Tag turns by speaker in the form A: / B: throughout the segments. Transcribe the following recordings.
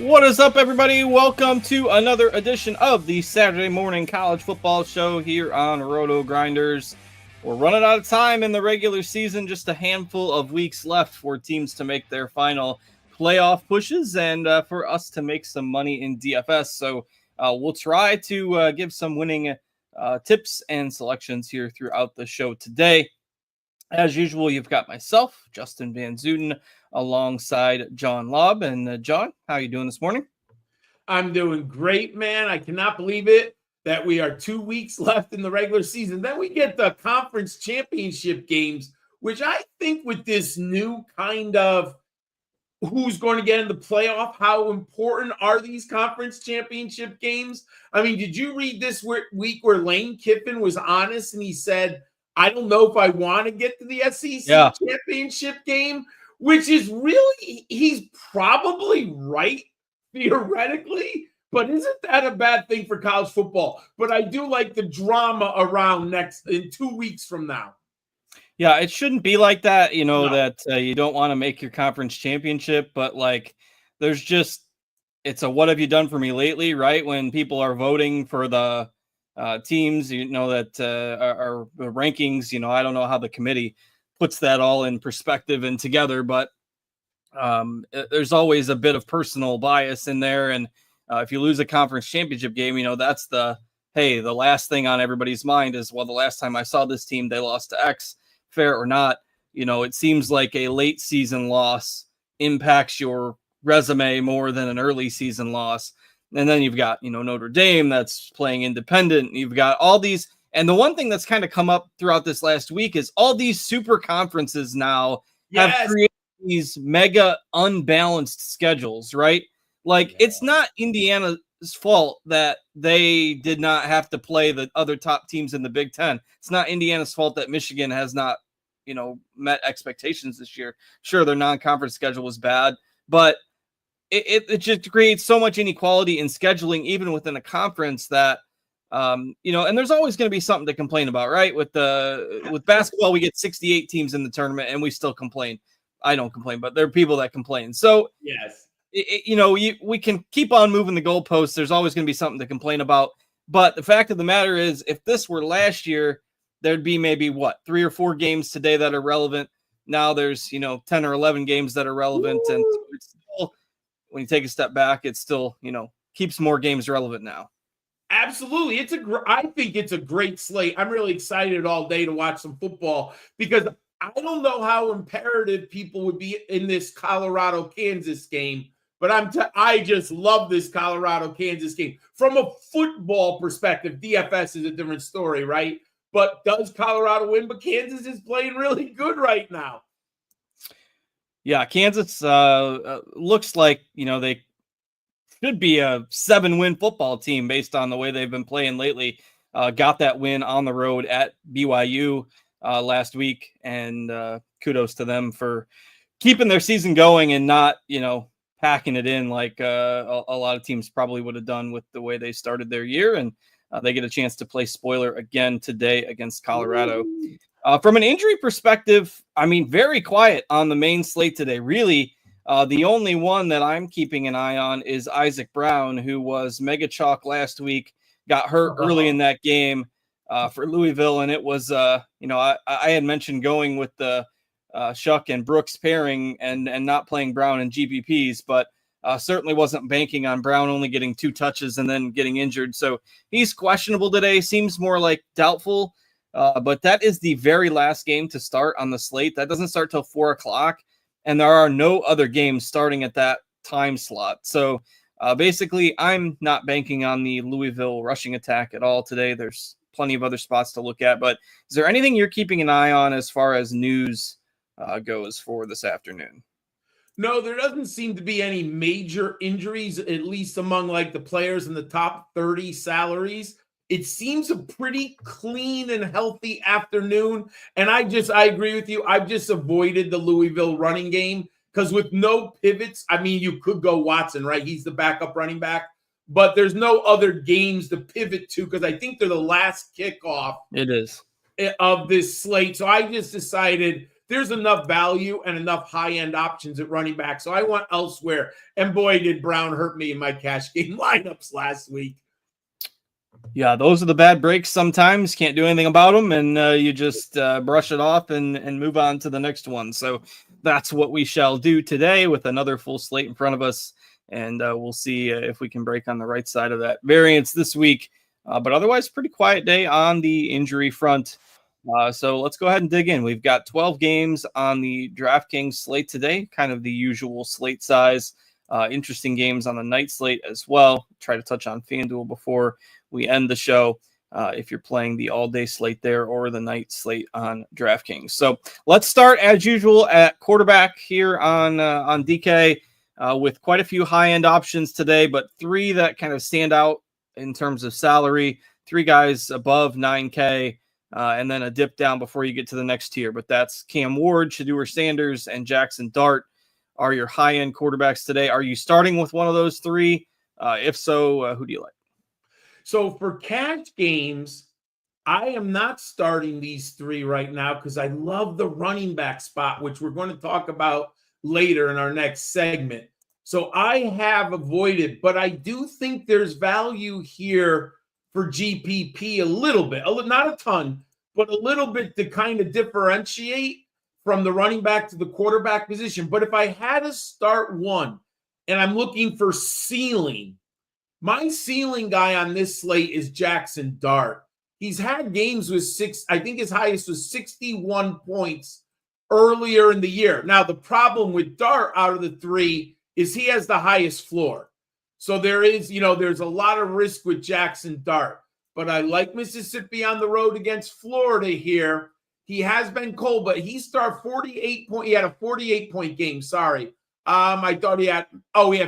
A: What is up, everybody? Welcome to another edition of the Saturday Morning College Football Show here on RotoGrinders. We're running out of time in the regular season, just a handful of weeks left for teams to make their final playoff pushes and for us to make some money in DFS. So we'll try to give some winning tips and selections here throughout the show today. As usual, you've got myself, Justin Van Zuiden, alongside John Laub. And John, how are you doing this morning?
B: I'm doing great, man. I cannot believe it that we are 2 weeks left in the regular season. Then we get the conference championship games, which I think with this new kind of who's going to get in the playoff, how important are these conference championship games? I mean, did you read this week where Lane Kiffin was honest and he said, I don't know if I want to get to the SEC championship game, which is really, he's probably right theoretically, but isn't that a bad thing for college football? But I do like the drama around in 2 weeks from now.
A: Yeah, it shouldn't be like that, that you don't want to make your conference championship, but like there's just, it's a what have you done for me lately, right? When people are voting for the teams, that are the rankings, I don't know how the committee puts that all in perspective and together, but there's always a bit of personal bias in there. And if you lose a conference championship game, that's the last thing on everybody's mind is, well, the last time I saw this team, they lost to X, fair or not. It seems like a late season loss impacts your resume more than an early season loss. And then you've got, Notre Dame that's playing independent. You've got all these. And the one thing that's kind of come up throughout this last week is all these super conferences now have created these mega unbalanced schedules, right? Like it's not Indiana's fault that they did not have to play the other top teams in the Big Ten. It's not Indiana's fault that Michigan has not, met expectations this year. Sure, their non-conference schedule was bad, but it just creates so much inequality in scheduling, even within a conference that, and there's always going to be something to complain about, right? With basketball, we get 68 teams in the tournament and we still complain. I don't complain, but there are people that complain. So
B: yes,
A: we can keep on moving the goalposts. There's always going to be something to complain about. But the fact of the matter is, if this were last year, there'd be maybe 3 or 4 games today that are relevant. Now there's, 10 or 11 games that are relevant. Woo! And it's still, when you take a step back, it still, keeps more games relevant now.
B: Absolutely. I think it's a great slate. I'm really excited all day to watch some football because I don't know how imperative people would be in this Colorado-Kansas game, but I just love this Colorado-Kansas game. From a football perspective, DFS is a different story, right? But does Colorado win? But Kansas is playing really good right now.
A: Yeah, Kansas looks like, they should be a 7-win football team based on the way they've been playing lately. Got that win on the road at BYU last week, and kudos to them for keeping their season going and not, packing it in like a lot of teams probably would have done with the way they started their year. And they get a chance to play spoiler again today against Colorado. From an injury perspective, I mean, very quiet on the main slate today. Really, the only one that I'm keeping an eye on is Isaac Brown, who was mega chalk last week, got hurt early in that game for Louisville. And it was, I had mentioned going with the Shuck and Brooks pairing and not playing Brown and GPPs, but certainly wasn't banking on Brown only getting 2 touches and then getting injured. So he's questionable today, seems more like doubtful. But that is the very last game to start on the slate. That doesn't start till 4:00. And there are no other games starting at that time slot. So basically, I'm not banking on the Louisville rushing attack at all today. There's plenty of other spots to look at. But is there anything you're keeping an eye on as far as news goes for this afternoon?
B: No, there doesn't seem to be any major injuries, at least among like the players in the top 30 salaries. It seems a pretty clean and healthy afternoon. And I agree with you. I've just avoided the Louisville running game because with no pivots, I mean, you could go Watson, right? He's the backup running back, but there's no other games to pivot to because I think they're the last kickoff.
A: It is.
B: Of this slate. So I just decided there's enough value and enough high-end options at running back. So I went elsewhere. And boy, did Brown hurt me in my cash game lineups last week.
A: Yeah, those are the bad breaks sometimes. Can't do anything about them, and you just brush it off and move on to the next one. So that's what we shall do today with another full slate in front of us, and we'll see if we can break on the right side of that variance this week. But otherwise, pretty quiet day on the injury front. So let's go ahead and dig in. We've got 12 games on the DraftKings slate today, kind of the usual slate size. Interesting games on the night slate as well. Try to touch on FanDuel before we end the show if you're playing the all-day slate there or the night slate on DraftKings. So let's start as usual at quarterback here on DK with quite a few high-end options today, but three that kind of stand out in terms of salary. Three guys above 9K, and then a dip down before you get to the next tier. But that's Cam Ward, Shedeur Sanders, and Jackson Dart are your high-end quarterbacks today. Are you starting with one of those three? If so, who do you like?
B: So for cash games, I am not starting these three right now because I love the running back spot, which we're going to talk about later in our next segment. So I have avoided, but I do think there's value here for GPP a little bit, not a ton, but a little bit to kind of differentiate from the running back to the quarterback position. But if I had to start one and I'm looking for ceiling, my ceiling guy on this slate is Jackson Dart. He's had games with I think his highest was 61 points earlier in the year. Now, the problem with Dart out of the three is he has the highest floor. So there's a lot of risk with Jackson Dart. But I like Mississippi on the road against Florida here. He has been cold, but he had a 48-point game. Sorry. I thought he had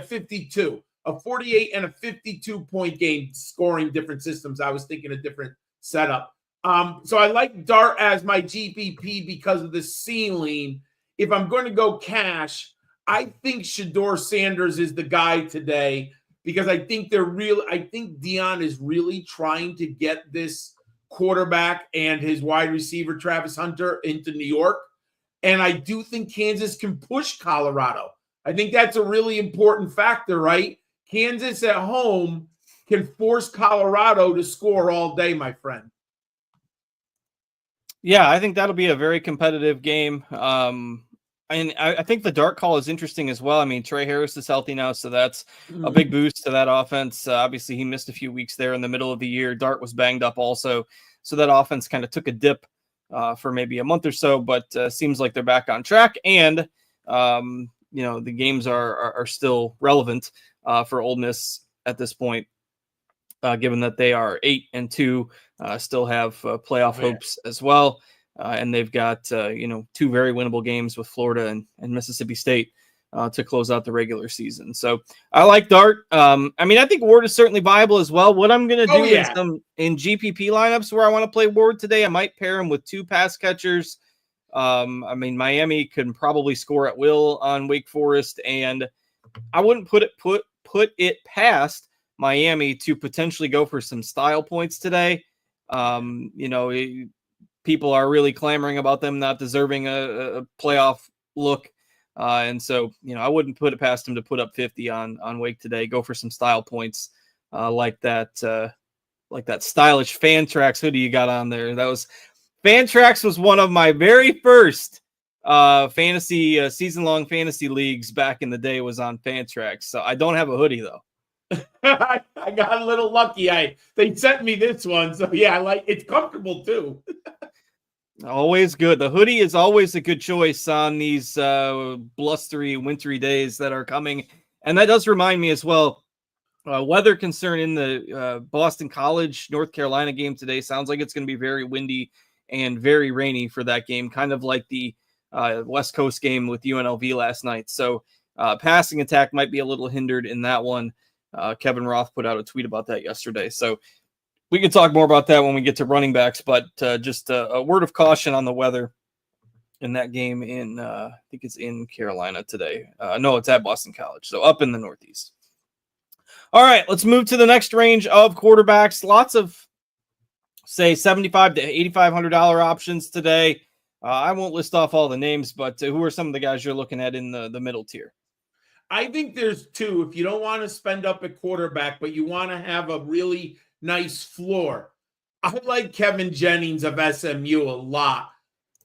B: 52. A 48 and a 52-point game, scoring different systems. I was thinking a different setup. So I like Dart as my GPP because of the ceiling. If I'm going to go cash, I think Shedeur Sanders is the guy today because I think Dion is really trying to get this quarterback and his wide receiver, Travis Hunter, into New York. And I do think Kansas can push Colorado. I think that's a really important factor, right? Kansas at home can force Colorado to score all day, my friend.
A: Yeah, I think that'll be a very competitive game. And I think the Dart call is interesting as well. I mean, Trey Harris is healthy now, so that's a big boost to that offense. Obviously, he missed a few weeks there in the middle of the year. Dart was banged up also, so that offense kind of took a dip for maybe a month or so, but seems like they're back on track. And, the games are still relevant for Ole Miss at this point, given that they are 8-2, still have playoff hopes as well. And they've got, two very winnable games with Florida and Mississippi State to close out the regular season. So I like Dart. I think Ward is certainly viable as well. What I'm going to do is in GPP lineups where I want to play Ward today, I might pair him with two pass catchers. Miami can probably score at will on Wake Forest, and I wouldn't put it past Miami to potentially go for some style points today. People are really clamoring about them not deserving a playoff look. And so, I wouldn't put it past him to put up 50 on Wake today, go for some style points like that stylish Fantrax hoodie you got on there. Fantrax was one of my very first fantasy season-long fantasy leagues back in the day was on Fantrax. So I don't have a hoodie though.
B: I got a little lucky. They sent me this one. So yeah, it's comfortable too.
A: Always good. The hoodie is always a good choice on these blustery, wintry days that are coming. And that does remind me as well, weather concern in the Boston College, North Carolina game today. Sounds like it's going to be very windy and very rainy for that game, kind of like the West Coast game with UNLV last night. So passing attack might be a little hindered in that one. Kevin Roth put out a tweet about that yesterday. So we can talk more about that when we get to running backs, but just a word of caution on the weather in that game I think it's in Carolina today. No, it's at Boston College, so up in the Northeast. All right, let's move to the next range of quarterbacks. Lots of, say, $7,500 to $8,500 options today. I won't list off all the names, but who are some of the guys you're looking at in the middle tier?
B: I think there's two. If you don't want to spend up at quarterback, but you want to have a really nice floor, I like Kevin Jennings of SMU a lot.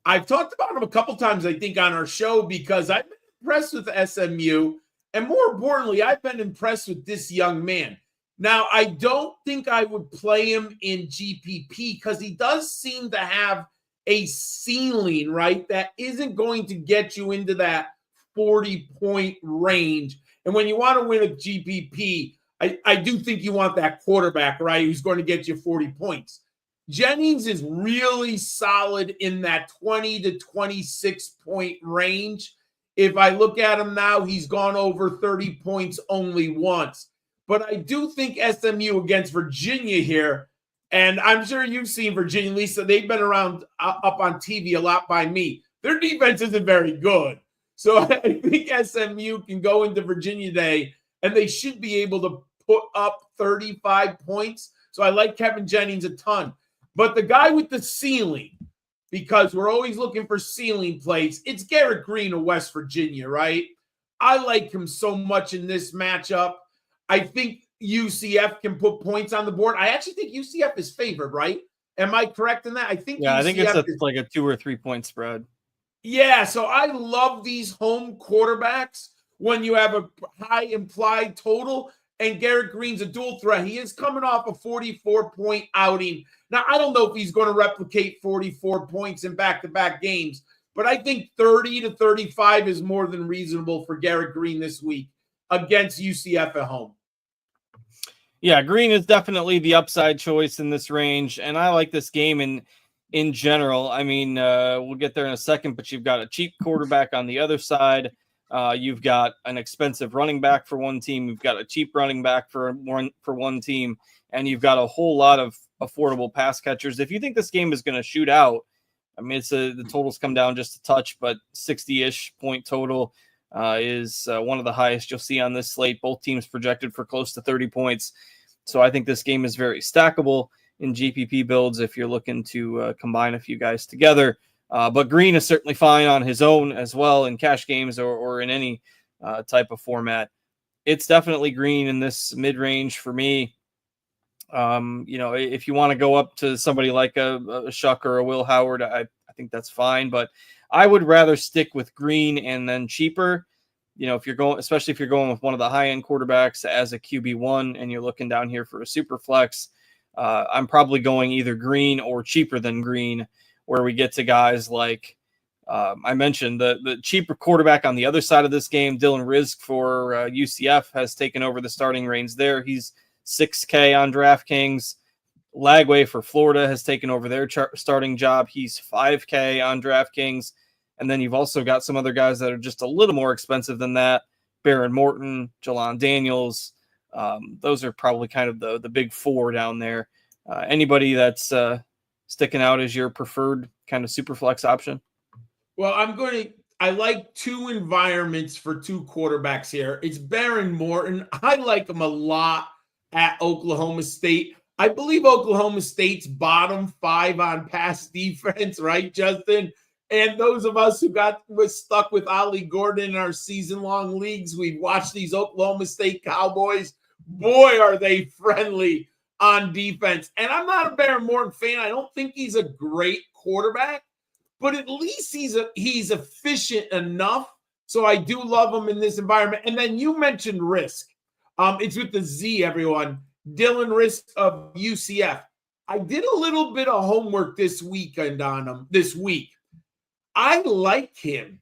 B: I've talked about him a couple times, I think, on our show because I've been impressed with SMU. And more importantly, I've been impressed with this young man. Now, I don't think I would play him in GPP because he does seem to have a ceiling, right? That isn't going to get you into that 40-point range. And when you want to win a GPP, I do think you want that quarterback, right, who's going to get you 40 points. Jennings is really solid in that 20 to 26 point range. If I look at him now, he's gone over 30 points only once. But I do think SMU against Virginia here, and I'm sure you've seen Virginia, Lisa, they've been around up on TV a lot by me. Their defense isn't very good. So I think SMU can go into Virginia Day, and they should be able to put up 35 points. So I like Kevin Jennings a ton. But the guy with the ceiling, because we're always looking for ceiling plays, it's Garrett Green of West Virginia, right? I like him so much in this matchup. I think UCF can put points on the board. I actually think UCF is favored, right? Am I correct in that? I think
A: I think it's like a 2 or 3 point spread.
B: Yeah, so I love these home quarterbacks when you have a high implied total, and Garrett Green's a dual threat. He is coming off a 44-point outing. Now, I don't know if he's going to replicate 44 points in back-to-back games, but I think 30 to 35 is more than reasonable for Garrett Green this week against UCF at home.
A: Yeah, Green is definitely the upside choice in this range, and I like this game in general. I mean, we'll get there in a second, but you've got a cheap quarterback on the other side. You've got an expensive running back for one team. You've got a cheap running back for one team, and you've got a whole lot of affordable pass catchers. If you think this game is going to shoot out, I mean, the totals come down just a touch, but 60-ish point total is one of the highest you'll see on this slate. Both teams projected for close to 30 points. So I think this game is very stackable in GPP builds if you're looking to combine a few guys together. But Green is certainly fine on his own as well in cash games or in any type of format. It's definitely Green in this mid-range for me. If you want to go up to somebody like a Shuck or a Will Howard, I think that's fine. But I would rather stick with Green and then cheaper. Especially if you're going with one of the high-end quarterbacks as a QB1 and you're looking down here for a super flex, I'm probably going either Green or cheaper than Green, where we get to guys like I mentioned, the cheaper quarterback on the other side of this game, Dylan Rizk for UCF, has taken over the starting reins there. He's $6K on DraftKings. Lagway for Florida has taken over their starting job. He's $5K on DraftKings. And then you've also got some other guys that are just a little more expensive than that. Baron Morton, Jelon Daniels. Those are probably kind of the big four down there. Anybody that's sticking out as your preferred kind of super flex option?
B: Well, I like two environments for two quarterbacks here. It's Baron Morton. I like him a lot at Oklahoma State. I believe Oklahoma State's bottom 5 on pass defense, right, Justin? And those of us who was stuck with Ollie Gordon in our season-long leagues, we've watched these Oklahoma State Cowboys. Boy, are they friendly on defense. And I'm not a Baron Morton fan. I don't think he's a great quarterback, but at least he's efficient enough. So I do love him in this environment. And then you mentioned Rizk. It's with the Z, everyone. Dylan Rizk of UCF. I did a little bit of homework this weekend on him this week. I like him.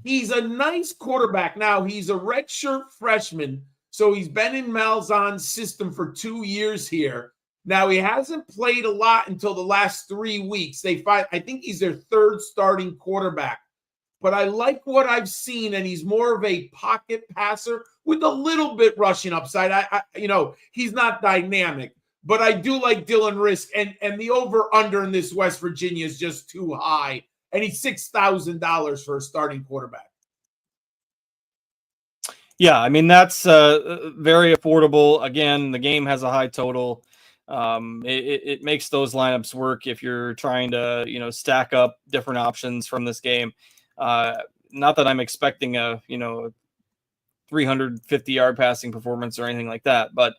B: He's a nice quarterback. Now, he's a redshirt freshman, so he's been in Malzahn's system for 2 years here. Now, he hasn't played a lot until the last 3 weeks. I think he's their third starting quarterback. But I like what I've seen, and he's more of a pocket passer with a little bit rushing upside. He's not dynamic, but I do like Dylan Rizk, and the over-under in this West Virginia is just too high. And he's $6,000 for a starting quarterback.
A: Yeah, I mean, that's very affordable. Again, the game has a high total. It makes those lineups work if you're trying to, stack up different options from this game. Not that I'm expecting a 350-yard passing performance or anything like that, but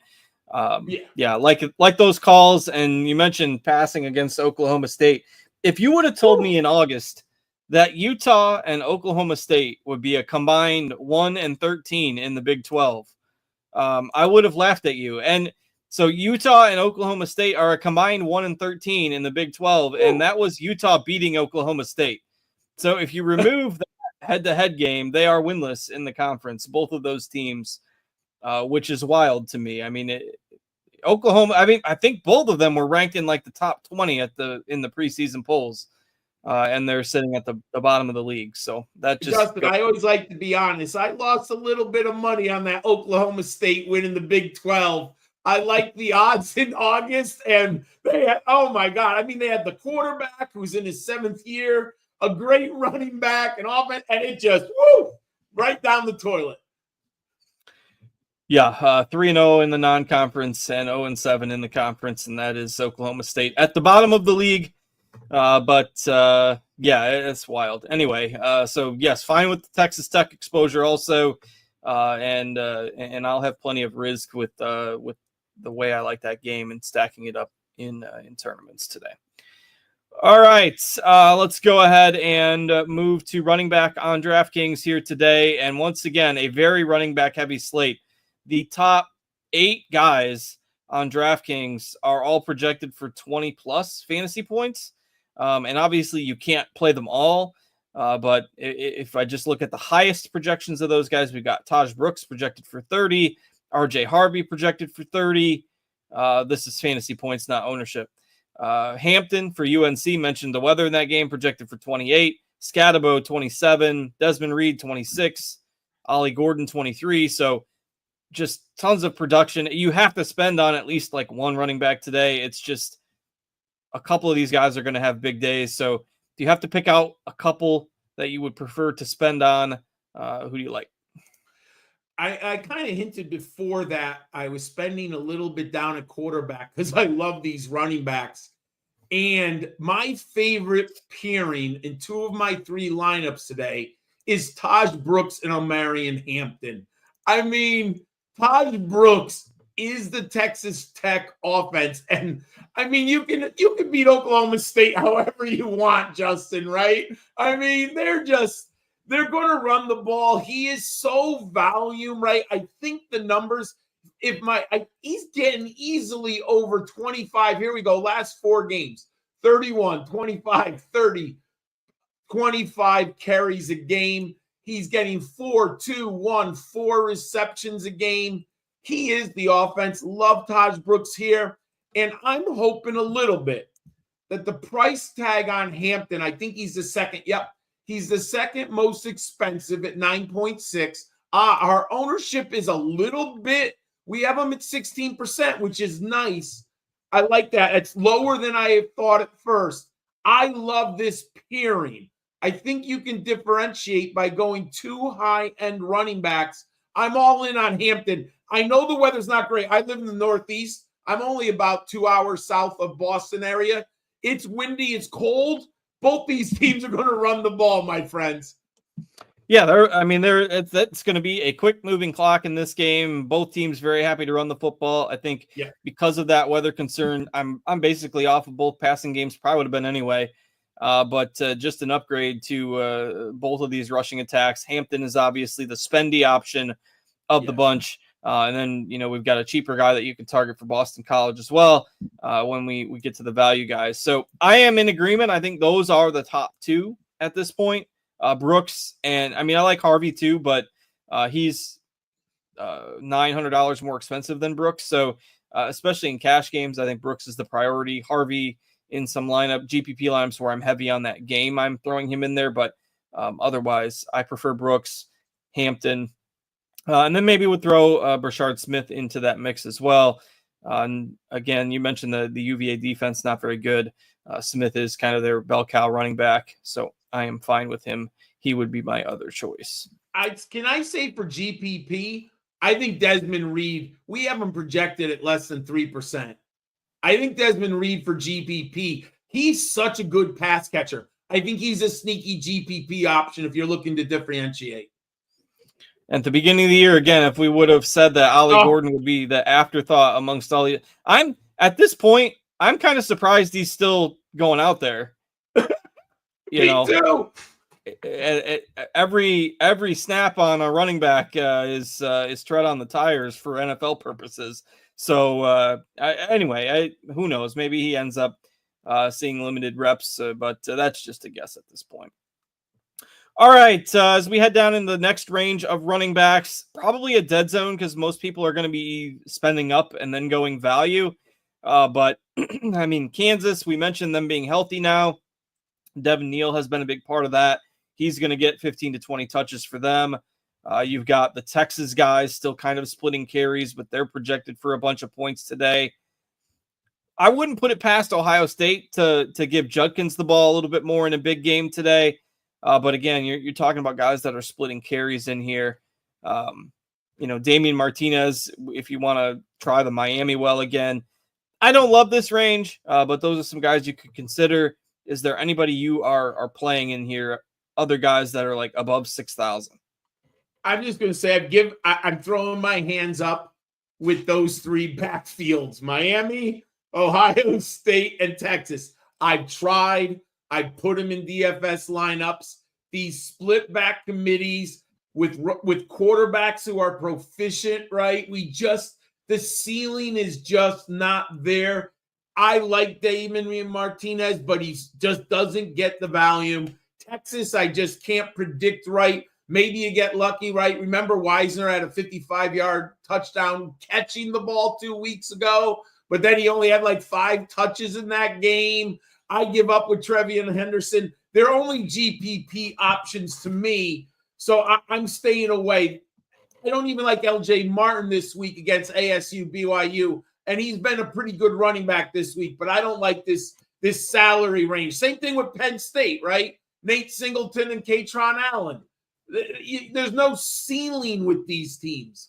A: like those calls. And you mentioned passing against Oklahoma State. If you would have told me in August that Utah and Oklahoma State would be a combined 1-13 in the Big 12, I would have laughed at you. And so Utah and Oklahoma State are a combined 1-13 in the Big 12, and that was Utah beating Oklahoma State. So if you remove that head-to-head game, they are winless in the conference, both of those teams, which is wild to me. I mean, Oklahoma, I think both of them were ranked in like the top 20 in the preseason polls, and they're sitting at the bottom of the league. So that just
B: Justin, I always like to be honest. I lost a little bit of money on that Oklahoma State win in the Big 12. I like the odds in August, and they had, oh my God. I mean, they had the quarterback who's in his 7th year, a great running back, and offense, and it just, right down the toilet.
A: Yeah, 3-0 in the non-conference and 0-7 in the conference, and that is Oklahoma State at the bottom of the league. But it's wild. Anyway, so yes, fine with the Texas Tech exposure also, and I'll have plenty of risk with the way I like that game and stacking it up in tournaments today. All right, let's go ahead and move to running back on DraftKings here today, and once again, a very running back heavy slate. The top 8 guys on DraftKings are all projected for 20 plus fantasy points. And obviously you can't play them all. But if I just look at the highest projections of those guys, we've got Taj Brooks projected for 30, RJ Harvey projected for 30. This is fantasy points, not ownership. Hampton for UNC, mentioned the weather in that game, projected for 28. Scatabo 27, Desmond Reed 26, Ollie Gordon 23. So just tons of production. You have to spend on at least like one running back today. It's just a couple of these guys are going to have big days. So do you have to pick out a couple that you would prefer to spend on? Who do you like?
B: I kind of hinted before that I was spending a little bit down at quarterback because I love these running backs. And my favorite pairing in 2 of my 3 lineups today is Taj Brooks and Omarion Hampton. I mean, Taj Brooks is the Texas Tech offense. And I mean, you can beat Oklahoma State however you want, Justin, right? I mean, they're going to run the ball. He is so volume, right? I think the numbers, he's getting easily over 25. Here we go. Last 4 games, 31, 25, 30, 25 carries a game. He's getting 4, 2, 1, 4 receptions a game. He is the offense. Love Taj Brooks here. And I'm hoping a little bit that the price tag on Hampton, I think he's the second. Yep. He's the second most expensive at 9.6. Our ownership is a little bit. We have him at 16%, which is nice. I like that. It's lower than I thought at first. I love this pairing. I think you can differentiate by going 2 high-end running backs. I'm all in on Hampton. I know the weather's not great. I live in the Northeast. I'm only about 2 hours south of Boston area. It's windy. It's cold. Both these teams are going to run the ball, my friends.
A: Yeah, that's going to be a quick moving clock in this game. Both teams very happy to run the football. I think because of that weather concern, I'm basically off of both passing games. Probably would have been anyway. But just an upgrade to both of these rushing attacks. Hampton is obviously the spendy option of the bunch. And then, we've got a cheaper guy that you can target for Boston College as well when we get to the value guys. So I am in agreement. I think those are the top 2 at this point. Brooks, and I like Harvey too, but he's $900 more expensive than Brooks. So especially in cash games, I think Brooks is the priority. Harvey in some GPP lineups where I'm heavy on that game, I'm throwing him in there, but otherwise I prefer Brooks, Hampton, and then maybe we'll throw Brashard Smith into that mix as well. And again, you mentioned the UVA defense, not very good. Smith is kind of their bell cow running back, so I am fine with him. He would be my other choice.
B: Can I say for GPP, I think Desmond Reed, we have him projected at less than 3%. I think Desmond Reed for GPP. He's such a good pass catcher. I think he's a sneaky GPP option if you're looking to differentiate.
A: At the beginning of the year, again, if we would have said that Ollie Gordon would be the afterthought amongst all the, at this point, I'm kind of surprised he's still going out there.
B: Me too.
A: Every snap on a running back is tread on the tires for NFL purposes. So anyway, who knows? Maybe he ends up seeing limited reps, but that's just a guess at this point. All right, as we head down in the next range of running backs, probably a dead zone because most people are going to be spending up and then going value. But I mean, Kansas, we mentioned them being healthy now. Devin Neal has been a big part of that. He's going to get 15 to 20 touches for them. You've got the Texas guys still kind of splitting carries, but they're projected for a bunch of points today. I wouldn't put it past Ohio State to give Judkins the ball a little bit more in a big game today. But again, you're talking about guys that are splitting carries in here. Damian Martinez, if you want to try the Miami well again. I don't love this range, but those are some guys you could consider. Is there anybody you are playing in here, other guys that are like above 6,000?
B: I'm just going to say I'm throwing my hands up with those three backfields, Miami, Ohio State, and Texas. I've tried. I put them in DFS lineups. These split back committees with quarterbacks who are proficient, right? The ceiling is just not there. I like Damian Martinez, but he just doesn't get the volume. Texas, I just can't predict right. Maybe you get lucky, right? Remember Wisner had a 55-yard touchdown catching the ball 2 weeks ago, but then he only had like 5 touches in that game. I give up with Trevion Henderson. They're only GPP options to me, so I'm staying away. I don't even like LJ Martin this week against ASU BYU, and he's been a pretty good running back this week, but I don't like this salary range. Same thing with Penn State, right? Nate Singleton and Katron Allen. There's no ceiling with these teams.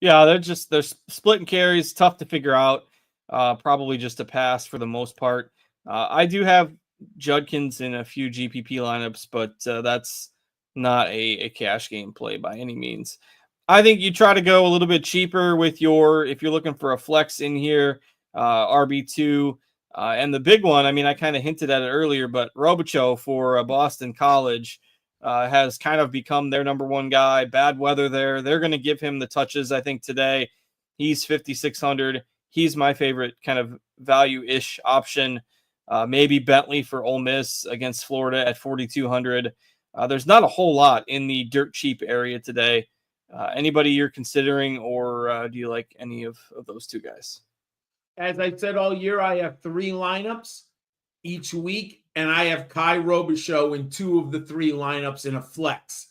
A: Yeah, they're splitting carries, tough to figure out. Probably just a pass for the most part. I do have Judkins in a few GPP lineups, but that's not a cash game play by any means. I think you try to go a little bit cheaper with if you're looking for a flex in here, RB2. And the big one, I mean, I kind of hinted at it earlier, but Robichaux for Boston College has kind of become their number one guy. Bad weather there. They're going to give him the touches, I think, today. He's 5,600. He's my favorite kind of value-ish option. Maybe Bentley for Ole Miss against Florida at 4,200. There's not a whole lot in the dirt cheap area today. Anybody you're considering, or do you like any of those two guys?
B: As I said all year, I have 3 lineups each week, and I have Kai Robichaux in 2 of the 3 lineups in a flex.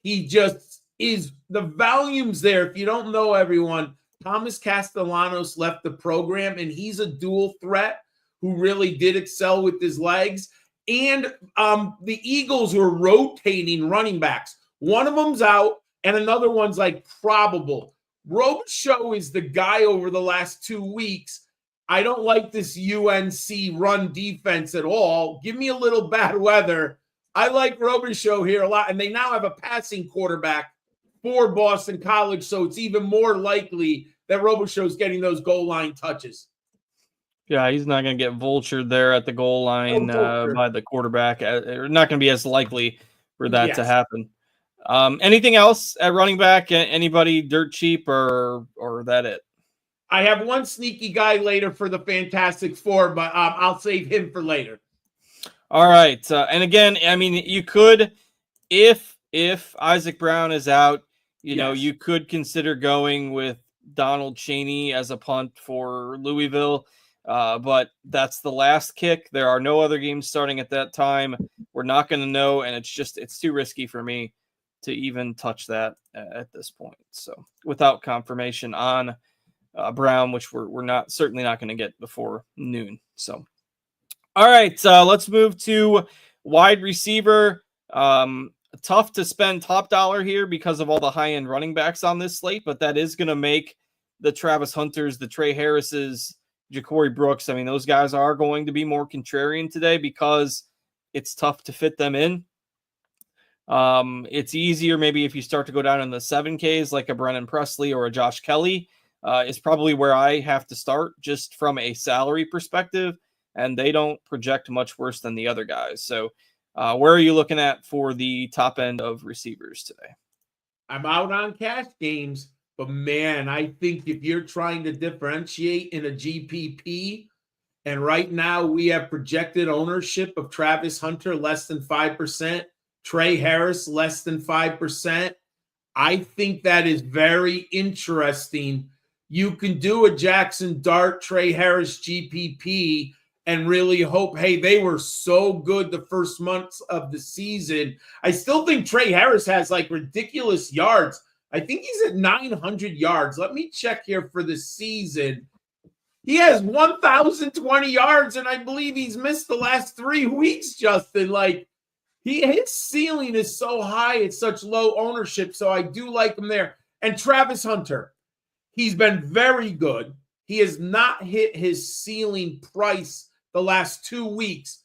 B: He just is – the volume's there. If you don't know, everyone, Thomas Castellanos left the program, and he's a dual threat who really did excel with his legs. And the Eagles were rotating running backs. One of them's out, and another one's like probable. Robichaux is the guy over the last 2 weeks. I don't like this UNC run defense at all. Give me a little bad weather. I like Robichaux here a lot, and they now have a passing quarterback for Boston College, so it's even more likely that Robichaux's getting those goal line touches.
A: Yeah, he's not going to get vultured there at the goal line by the quarterback. Not going to be as likely for that to happen. Anything else at running back? Anybody dirt cheap or that it?
B: I have one sneaky guy later for the Fantastic Four, but I'll save him for later.
A: All right. And again, I mean, you could, if Isaac Brown is out, you know, you could consider going with Donald Chaney as a punt for Louisville. But that's the last kick. There are no other games starting at that time. We're not going to know, and it's too risky for me to even touch that at this point. So without confirmation on Brown, which we're certainly not going to get before noon. So, all right, let's move to wide receiver. Tough to spend top dollar here because of all the high-end running backs on this slate, but that is going to make the Travis Hunters, the Trey Harrises, Ja'Cory Brooks. I mean, those guys are going to be more contrarian today because it's tough to fit them in. It's easier maybe if you start to go down in the 7Ks like a Brennan Presley or a Josh Kelly is probably where I have to start just from a salary perspective, and they don't project much worse than the other guys. So where are you looking at for the top end of receivers today?
B: I'm out on cash games, but man, I think if you're trying to differentiate in a GPP, and right now we have projected ownership of Travis Hunter less than 5%, Trey Harris less than 5%. I think that is very interesting. You can do a Jackson Dart, Trey Harris GPP and really hope, hey, they were so good the first months of the season. I still think Trey Harris has like ridiculous yards. I think he's at 900 yards. Let me check here for the season. He has 1,020 yards, and I believe he's missed the last 3 weeks, Justin. Like, his ceiling is so high at such low ownership, so I do like him there. And Travis Hunter, he's been very good. He has not hit his ceiling price the last 2 weeks.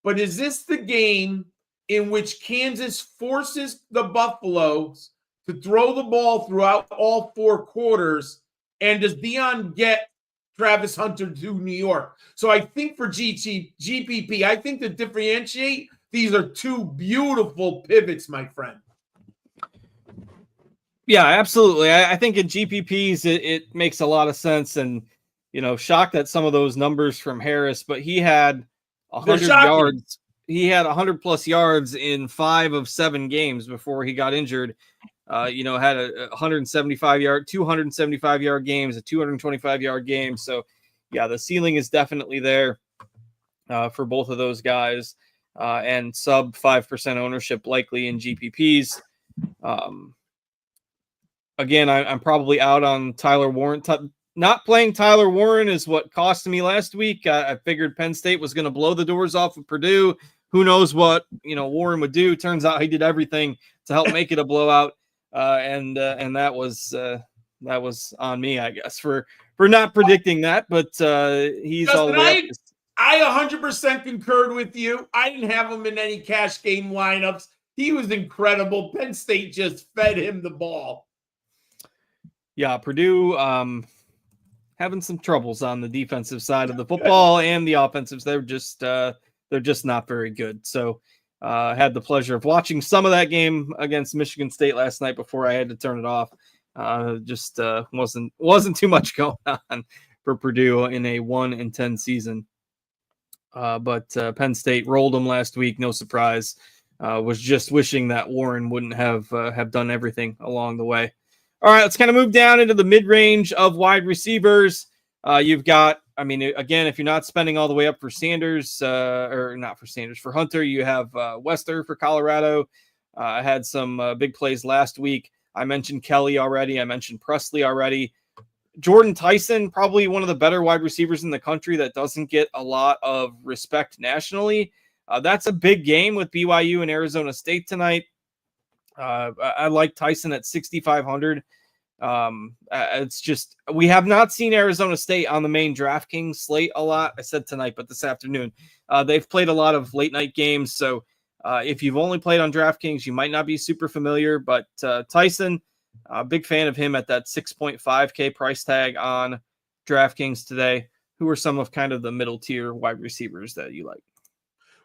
B: But is this the game in which Kansas forces the Buffaloes to throw the ball throughout all 4 quarters? And does Deion get Travis Hunter to New York? So I think for GPP, I think to differentiate, these are 2 beautiful pivots, my friend.
A: Yeah, absolutely. I think in GPPs, it makes a lot of sense. And, shocked at some of those numbers from Harris, but he had 100 yards. He had 100 plus yards in 5 of 7 games before he got injured. Had a 275 yard games, a 225 yard game. So yeah, the ceiling is definitely there for both of those guys. And sub 5% ownership likely in GPPs. Again, I'm probably out on Tyler Warren. Not playing Tyler Warren is what cost me last week. I figured Penn State was going to blow the doors off of Purdue. Who knows what Warren would do? Turns out he did everything to help make it a blowout, and that was on me, I guess, for not predicting that. But he's
B: Justin,
A: all the way up.
B: I 100% concurred with you. I didn't have him in any cash game lineups. He was incredible. Penn State just fed him the ball.
A: Yeah, Purdue having some troubles on the defensive side of the football and the offensives. They're just not very good. So had the pleasure of watching some of that game against Michigan State last night before I had to turn it off. Just wasn't too much going on for Purdue in a 1-10 season. But Penn State rolled them last week. No surprise. Was just wishing that Warren wouldn't have done everything along the way. All right, let's kind of move down into the mid-range of wide receivers. You've got, again, if you're not spending all the way up for Sanders, or not for Sanders, for Hunter, you have Wester for Colorado. I had some big plays last week. I mentioned Kelly already. I mentioned Presley already. Jordan Tyson, probably one of the better wide receivers in the country that doesn't get a lot of respect nationally. That's a big game with BYU and Arizona State tonight. I like Tyson at 6,500. It's just, we have not seen Arizona State on the main DraftKings slate a lot. I said tonight, but this afternoon, they've played a lot of late night games. So if you've only played on DraftKings, you might not be super familiar, but Tyson, big fan of him at that 6.5K price tag on DraftKings today. Who are some of kind of the middle tier wide receivers that you like?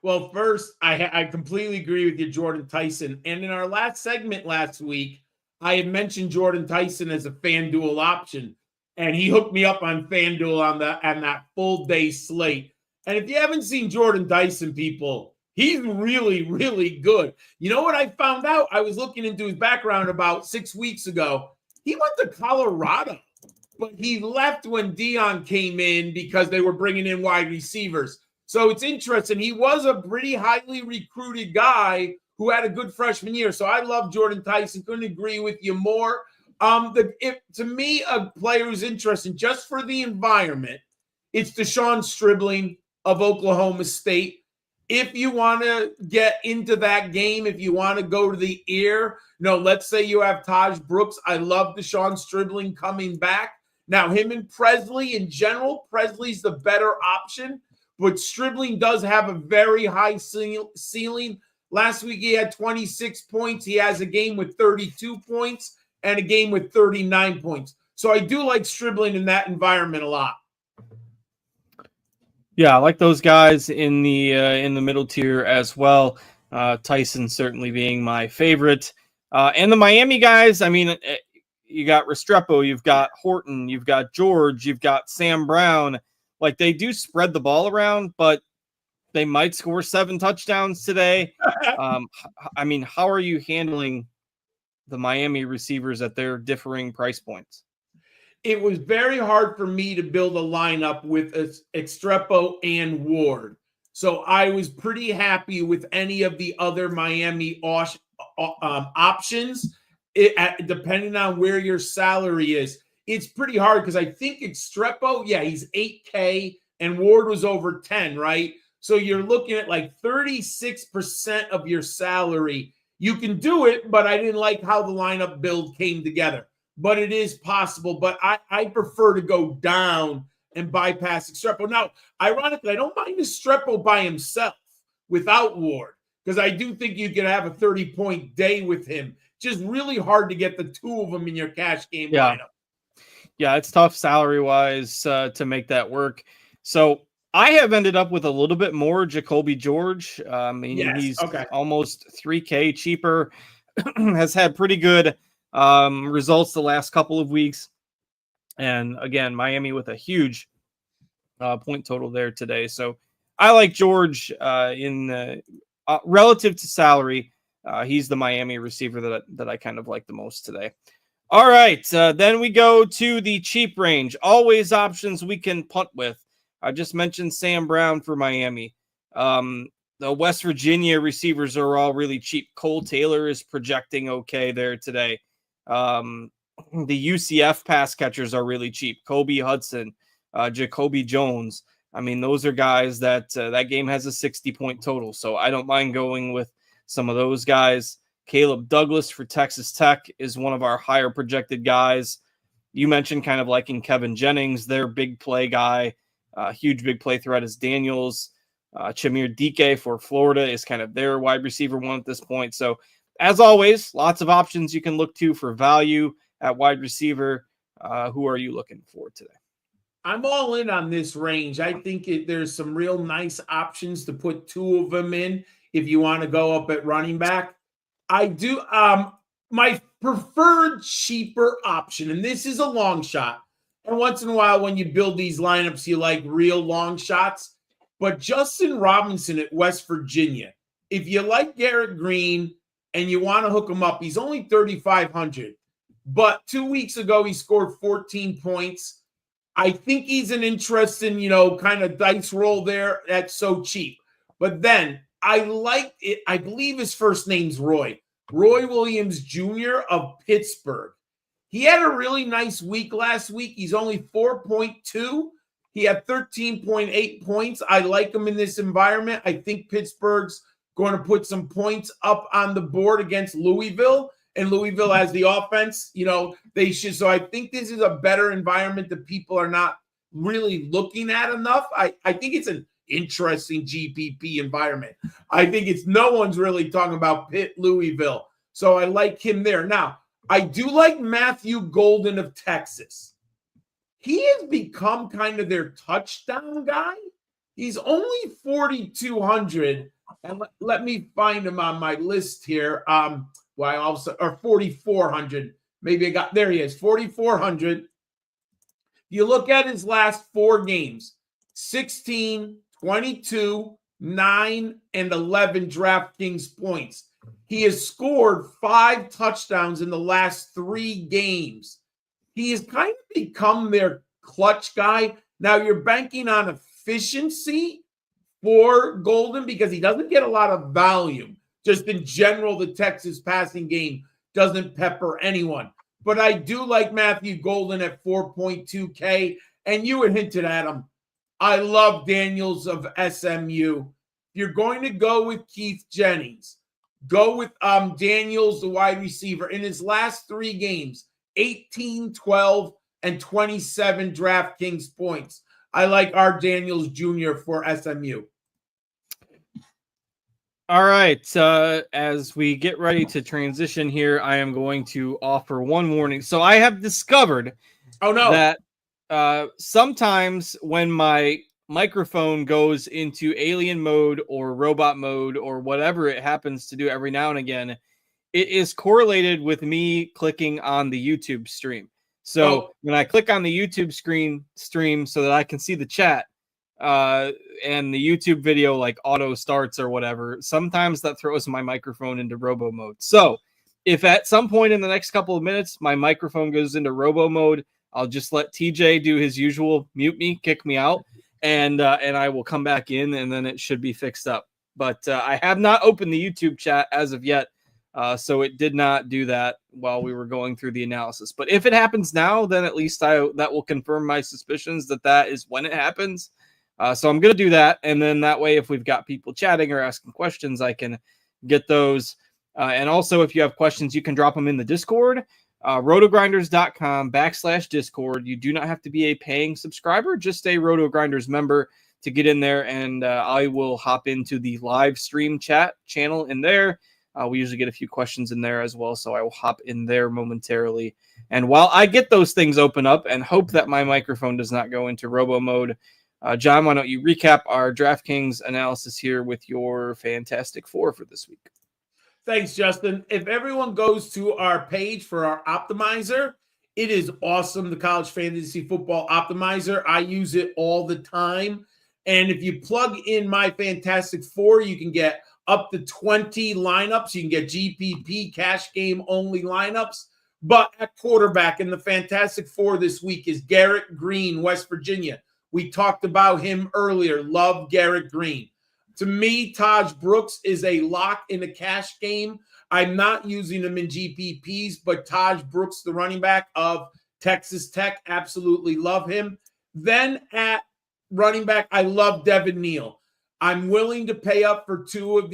B: Well, first, I completely agree with you, Jordan Tyson. And in our last segment last week, I had mentioned Jordan Tyson as a FanDuel option, and he hooked me up on FanDuel on that full day slate. And if you haven't seen Jordan Tyson, people, he's really, really good. You know what I found out? I was looking into his background about 6 weeks ago. He went to Colorado, but he left when Deion came in because they were bringing in wide receivers. So it's interesting. He was a pretty highly recruited guy who had a good freshman year. So I love Jordan Tyson. Couldn't agree with you more. To me, a player who's interesting just for the environment, it's Deshaun Stribling of Oklahoma State. If you want to get into that game, if you want to go to the ear, let's say you have Taj Brooks. I love Deshaun Stribling coming back. Now, him and Presley in general, Presley's the better option, but Stribling does have a very high ceiling. Last week, he had 26 points. He has a game with 32 points and a game with 39 points. So I do like Stribling in that environment a lot.
A: Yeah, I like those guys in the middle tier as well. Tyson certainly being my favorite. And the Miami guys, I mean, you got Restrepo, you've got Horton, you've got George, you've got Sam Brown. Like, they do spread the ball around, but they might score 7 touchdowns today. I mean, how are you handling the Miami receivers at their differing price points?
B: It was very hard for me to build a lineup with Estrepo and Ward. So I was pretty happy with any of the other Miami options, depending on where your salary is. It's pretty hard because I think Estrepo, yeah, he's 8K and Ward was over 10, right? So you're looking at like 36% of your salary. You can do it, but I didn't like how the lineup build came together. But it is possible. But I prefer to go down and bypass Estrepo. Now, ironically, I don't mind Estrepo by himself without Ward, because I do think you can have a 30-point day with him. Just really hard to get the two of them in your cash game lineup.
A: Yeah, it's tough salary-wise to make that work. So I have ended up with a little bit more Jacoby George. He's almost 3K cheaper, has had pretty good results the last couple of weeks. And again, Miami with a huge point total there today. So I like George in relative to salary. He's the Miami receiver that I kind of like the most today. All right, then we go to the cheap range. Always options we can punt with. I just mentioned Sam Brown for Miami. The West Virginia receivers are all really cheap. Cole Taylor is projecting okay there today. The UCF pass catchers are really cheap. Kobe Hudson, Jacoby Jones. I mean, those are guys that game has a 60-point total, so I don't mind going with some of those guys. Caleb Douglas for Texas Tech is one of our higher projected guys. You mentioned kind of liking Kevin Jennings, their big play guy. Huge big play threat is Daniels. Chamir Dike for Florida is kind of their wide receiver one at this point. So, as always, lots of options you can look to for value at wide receiver. Who are you looking for today?
B: I'm all in on this range. I think there's some real nice options to put two of them in if you want to go up at running back. I do. My preferred cheaper option, and this is a long shot. And once in a while, when you build these lineups, you like real long shots. But Justin Robinson at West Virginia, if you like Garrett Green and you want to hook him up, he's only 3,500. But 2 weeks ago, he scored 14 points. I think he's an interesting, kind of dice roll there. That's so cheap. But then I like it. I believe his first name's Roy Williams Jr. of Pittsburgh. He had a really nice week last week. He's only 4.2. He had 13.8 points. I like him in this environment. I think Pittsburgh's going to put some points up on the board against Louisville, and Louisville has the offense. They should. So I think this is a better environment that people are not really looking at enough. I think it's an interesting GPP environment. I think no one's really talking about Pitt, Louisville. So I like him there. Now, I do like Matthew Golden of Texas. He has become kind of their touchdown guy. He's only 4,200. And let me find him on my list here. Or 4,400. Maybe there he is, 4,400. You look at his last 4 games, 16, 22, 9, and 11 DraftKings points. He has scored 5 touchdowns in the last 3 games. He has kind of become their clutch guy. Now you're banking on efficiency for Golden because he doesn't get a lot of volume. Just in general, the Texas passing game doesn't pepper anyone. But I do like Matthew Golden at 4.2K. And you had hinted at him. I love Daniels of SMU. If you're going to go with Keith Jennings, go with Daniels, the wide receiver. In his last 3 games, 18, 12, and 27 DraftKings points. I like R. Daniels Jr. for SMU.
A: All right. As we get ready to transition here, I am going to offer one warning. So I have discovered that sometimes when my microphone goes into alien mode or robot mode or whatever it happens to do every now and again, it is correlated with me clicking on the YouTube stream. So when I click on the YouTube stream so that I can see the chat, and the YouTube video like auto starts or whatever, sometimes that throws my microphone into robo mode. So if at some point in the next couple of minutes my microphone goes into robo mode, I'll just let TJ do his usual mute me, kick me out, and I will come back in, and then it should be fixed up. But I have not opened the YouTube chat as of yet, so it did not do that while we were going through the analysis. But if it happens now, then at least that will confirm my suspicions that is when it happens. So I'm going to do that. And then that way, if we've got people chatting or asking questions, I can get those. And also, if you have questions, you can drop them in the Discord, rotogrinders.com/Discord. You do not have to be a paying subscriber, just a RotoGrinders member to get in there. And I will hop into the live stream chat channel in there. We usually get a few questions in there as well. So I will hop in there momentarily. And while I get those things open up and hope that my microphone does not go into robo mode, John, why don't you recap our DraftKings analysis here with your Fantastic Four for this week?
B: Thanks, Justin. If everyone goes to our page for our optimizer, it is awesome, the College Fantasy Football Optimizer. I use it all the time. And if you plug in my Fantastic Four, you can get up to 20 lineups. You can get GPP, cash game only lineups. But at quarterback in the Fantastic Four this week is Garrett Green, West Virginia. We talked about him earlier. Love Garrett Green. To me, Taj Brooks is a lock in a cash game. I'm not using him in GPPs, but Taj Brooks, the running back of Texas Tech, absolutely love him. Then at running back, I love Devin Neal. I'm willing to pay up for two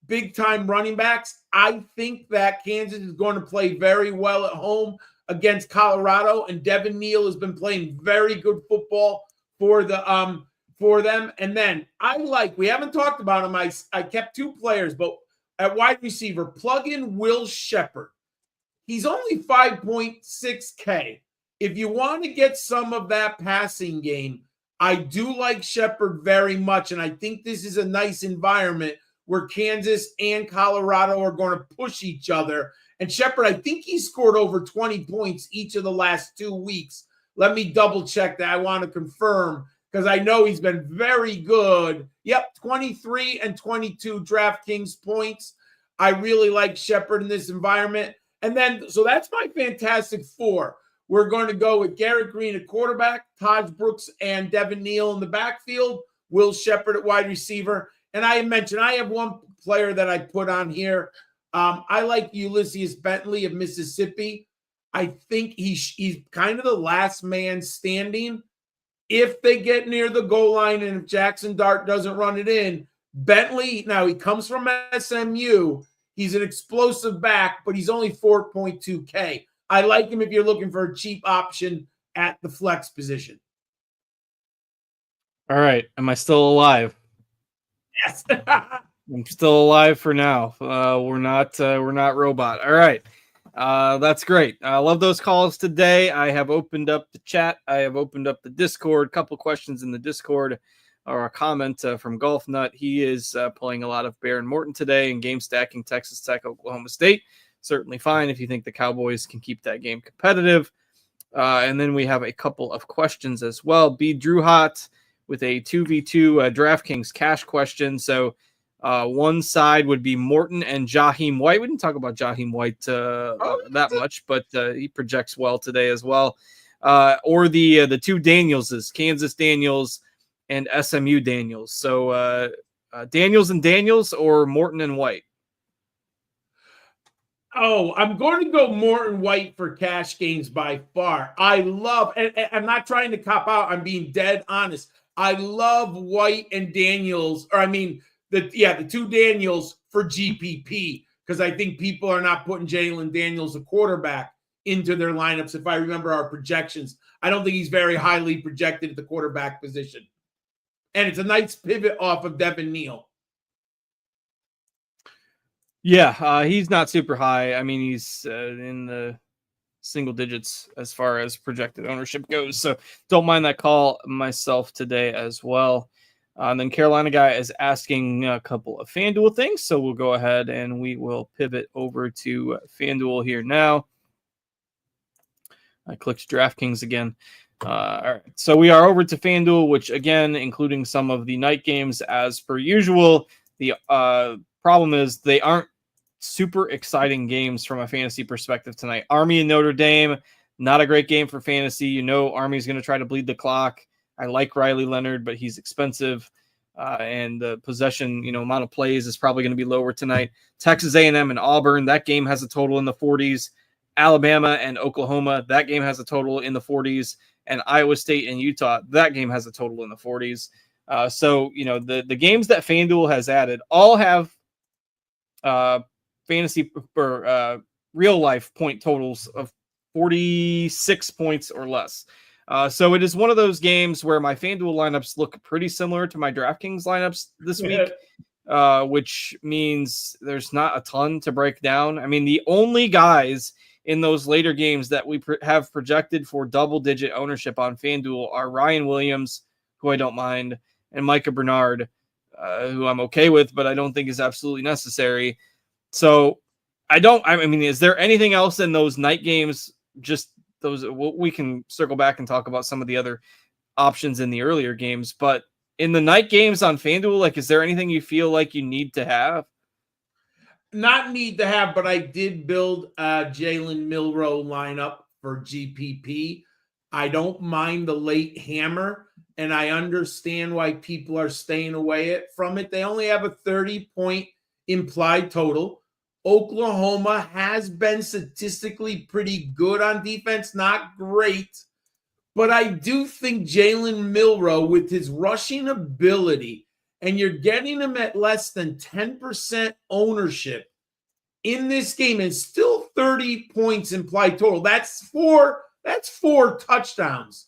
B: big-time running backs. I think that Kansas is going to play very well at home against Colorado, and Devin Neal has been playing very good football for them. And then we haven't talked about him. I kept two players, but at wide receiver, plug in Will Shepherd. He's only 5.6K. If you want to get some of that passing game, I do like Shepherd very much, and I think this is a nice environment where Kansas and Colorado are going to push each other. And Shepherd, I think he scored over 20 points each of the last 2 weeks. Let me double check that. I want to confirm because I know he's been very good. Yep, 23 and 22 DraftKings points. I really like Shepherd in this environment. And then, so that's my Fantastic Four. We're going to go with Garrett Green at quarterback, Taj Brooks and Devin Neal in the backfield, Will Shepherd at wide receiver. And I mentioned I have one player that I put on here. I like Ulysses Bentley of Mississippi. I think he's kind of the last man standing. If they get near the goal line and if Jackson Dart doesn't run it in, Bentley, now he comes from SMU. He's an explosive back, but he's only 4.2K. I like him if you're looking for a cheap option at the flex position.
A: All right. Am I still alive?
B: Yes.
A: I'm still alive for now. We're not robot. All right. That's great. I love those calls today. I have opened up the chat. I have opened up the Discord. Couple questions in the Discord or a comment from Golf Nut. He is playing a lot of Baron Morton today and game stacking Texas Tech, Oklahoma State. Certainly fine if you think the Cowboys can keep that game competitive. And then we have a couple of questions as well. B. Drew Hot with a 2v2 DraftKings cash question. So one side would be Morton and Jaheim White. We didn't talk about Jaheim White that much, but he projects well today as well. Or the two Danielses, Kansas Daniels and SMU Daniels. So Daniels and Daniels or Morton and White?
B: Oh, I'm going to go Morton White for cash games by far. I love, and I'm not trying to cop out. I'm being dead honest. I love White and Daniels, the two Daniels for GPP because I think people are not putting Jalen Daniels, a quarterback, into their lineups. If I remember our projections, I don't think he's very highly projected at the quarterback position. And it's a nice pivot off of Devin Neal.
A: Yeah, he's not super high. I mean, he's in the single digits as far as projected ownership goes. So don't mind that call myself today as well. And then Carolina guy is asking a couple of FanDuel things. So we'll go ahead and we will pivot over to FanDuel here now. I clicked DraftKings again. All right. So we are over to FanDuel, which again, including some of the night games as per usual. The problem is they aren't super exciting games from a fantasy perspective tonight. Army and Notre Dame, not a great game for fantasy. You know, Army's going to try to bleed the clock. I like Riley Leonard, but he's expensive. And the possession, amount of plays is probably going to be lower tonight. Texas A&M and Auburn, that game has a total in the 40s. Alabama and Oklahoma, that game has a total in the 40s. And Iowa State and Utah, that game has a total in the 40s. So, the games that FanDuel has added all have fantasy or real life point totals of 46 points or less. So it is one of those games where my FanDuel lineups look pretty similar to my DraftKings lineups this week, which means there's not a ton to break down. I mean, the only guys in those later games that we have projected for double-digit ownership on FanDuel are Ryan Williams, who I don't mind, and Micah Bernard, who I'm okay with, but I don't think is absolutely necessary. So I mean, is there anything else in those night games? Just those, we can circle back and talk about some of the other options in the earlier games, but in the night games on FanDuel, is there anything you feel like you need to have?
B: Not need to have, but I did build a Jalen Milroe lineup for GPP. I don't mind the late hammer, and I understand why people are staying away from it. They only have a 30-point implied total. Oklahoma has been statistically pretty good on defense, not great, but I do think Jalen Milroe, with his rushing ability, and you're getting him at less than 10% ownership in this game, and still 30 points implied total. That's four touchdowns.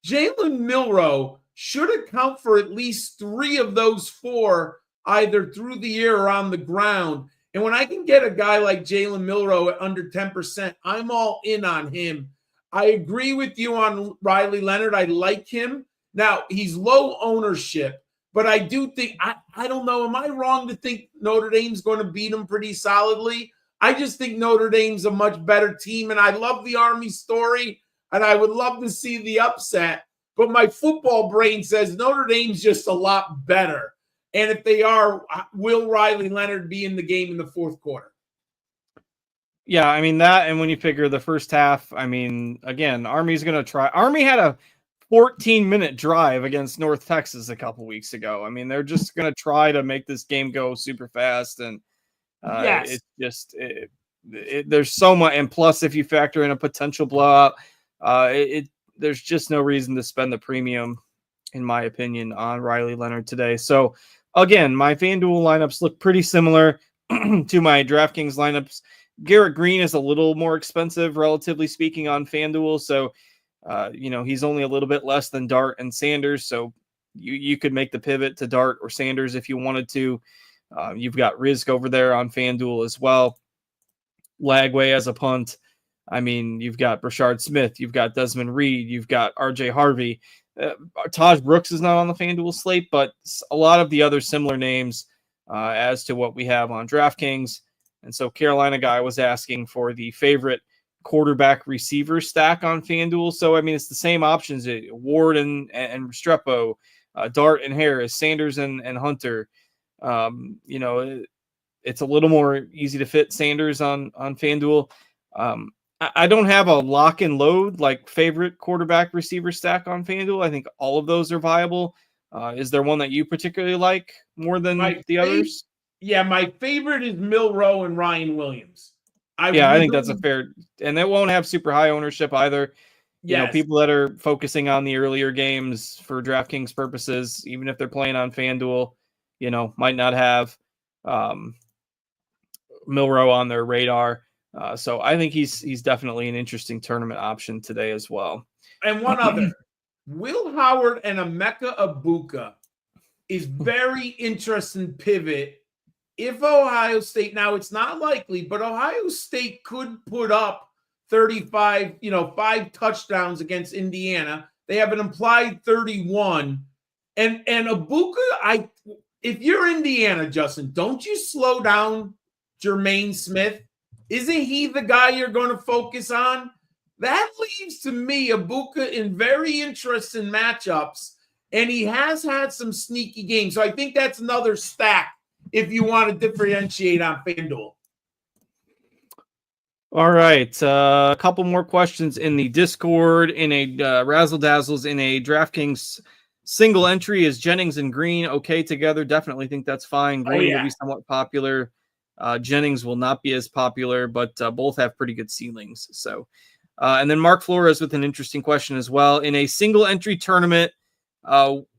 B: Jalen Milroe should account for at least 3 of those 4, either through the air or on the ground. And when I can get a guy like Jalen Milroe at under 10%, I'm all in on him. I agree with you on Riley Leonard. I like him. Now, he's low ownership, but I do think, I don't know, am I wrong to think Notre Dame's going to beat him pretty solidly? I just think Notre Dame's a much better team, and I love the Army story, and I would love to see the upset, but my football brain says Notre Dame's just a lot better. And if they are, will Riley Leonard be in the game in the fourth quarter?
A: Yeah, I mean that, and when you figure the first half, I mean, again, Army's going to try. Army had a 14-minute drive against North Texas a couple weeks ago. I mean, they're just going to try to make this game go super fast, and
B: yes,
A: it's just there's so much. And plus, if you factor in a potential blowout, there's just no reason to spend the premium, in my opinion, on Riley Leonard today. So again, my FanDuel lineups look pretty similar to my DraftKings lineups. Garrett Green is a little more expensive, relatively speaking, on FanDuel. So, he's only a little bit less than Dart and Sanders. So you could make the pivot to Dart or Sanders if you wanted to. You've got Rizk over there on FanDuel as well. Lagway as a punt. I mean, you've got Brashard Smith. You've got Desmond Reed. You've got RJ Harvey. Taj Brooks is not on the FanDuel slate, but a lot of the other similar names as to what we have on DraftKings. And so Carolina guy was asking for the favorite quarterback receiver stack on FanDuel. So, I mean, it's the same options. Ward and Restrepo, Dart and Harris, Sanders and Hunter. It's a little more easy to fit Sanders on FanDuel. I don't have a lock and load like favorite quarterback receiver stack on FanDuel. I think all of those are viable. Is there one that you particularly like more than the others?
B: Yeah, my favorite is Milroe and Ryan Williams.
A: I think that's a fair, and it won't have super high ownership either. Yes. People that are focusing on the earlier games for DraftKings purposes, even if they're playing on FanDuel, might not have Milroe on their radar. So I think he's definitely an interesting tournament option today as well.
B: And one other, Will Howard and Emeka Egbuka is very interesting pivot. If Ohio State, now it's not likely, but Ohio State could put up 35, 5 touchdowns against Indiana. They have an implied 31. And Egbuka, if you're Indiana, Justin, don't you slow down Jermaine Smith? Isn't he the guy you're going to focus on? That leaves to me Egbuka in very interesting matchups, and he has had some sneaky games. So I think that's another stack if you want to differentiate on FanDuel.
A: All right. A couple more questions in the Discord. In a Razzle Dazzles, in a DraftKings single entry, is Jennings and Green okay together? Definitely think that's fine. Green will be somewhat popular. Jennings will not be as popular, but both have pretty good ceilings. So, and then Mark Flores with an interesting question as well. In a single entry tournament,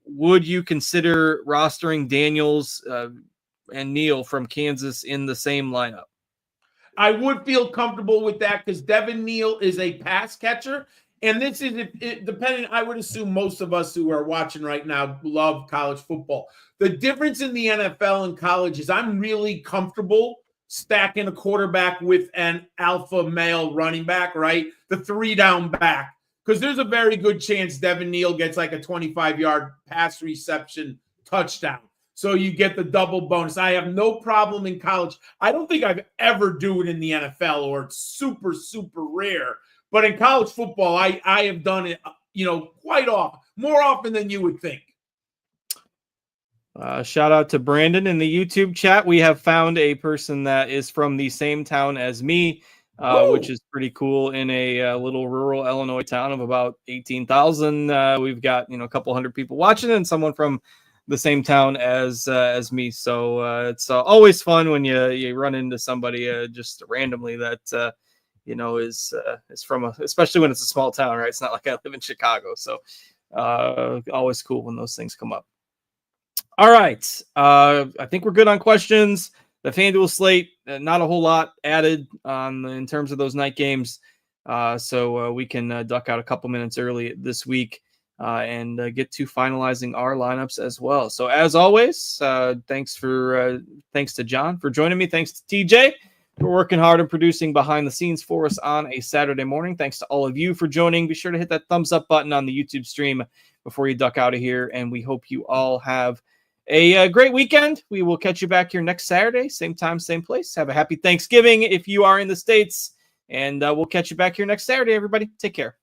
A: would you consider rostering Daniels and Neal from Kansas in the same lineup?
B: I would feel comfortable with that because Devin Neal is a pass catcher. And this is, depending, I would assume most of us who are watching right now love college football. The difference in the NFL and college is I'm really comfortable stacking a quarterback with an alpha male running back, right? The 3-down back. Because there's a very good chance Devin Neal gets like a 25-yard pass reception touchdown. So you get the double bonus. I have no problem in college. I don't think I've ever do it in the NFL, or it's super, super rare. But in college football, I have done it, quite often, more often than you would think.
A: Shout out to Brandon in the YouTube chat. We have found a person that is from the same town as me, which is pretty cool, in a little rural Illinois town of about 18,000. We've got, a couple hundred people watching, and someone from the same town as me. So it's always fun when you run into somebody just randomly that is from especially when it's a small town, right? It's not like I live in Chicago. So always cool when those things come up. All right. I think we're good on questions. The FanDuel slate, not a whole lot added in terms of those night games. So we can duck out a couple minutes early this week and get to finalizing our lineups as well. So as always, thanks to John for joining me. Thanks to TJ for working hard and producing behind the scenes for us on a Saturday morning. Thanks to all of you for joining. Be sure to hit that thumbs up button on the YouTube stream before you duck out of here. And we hope you all have a great weekend. We will catch you back here next Saturday, same time, same place. Have a happy Thanksgiving if you are in the States. And we'll catch you back here next Saturday, everybody. Take care.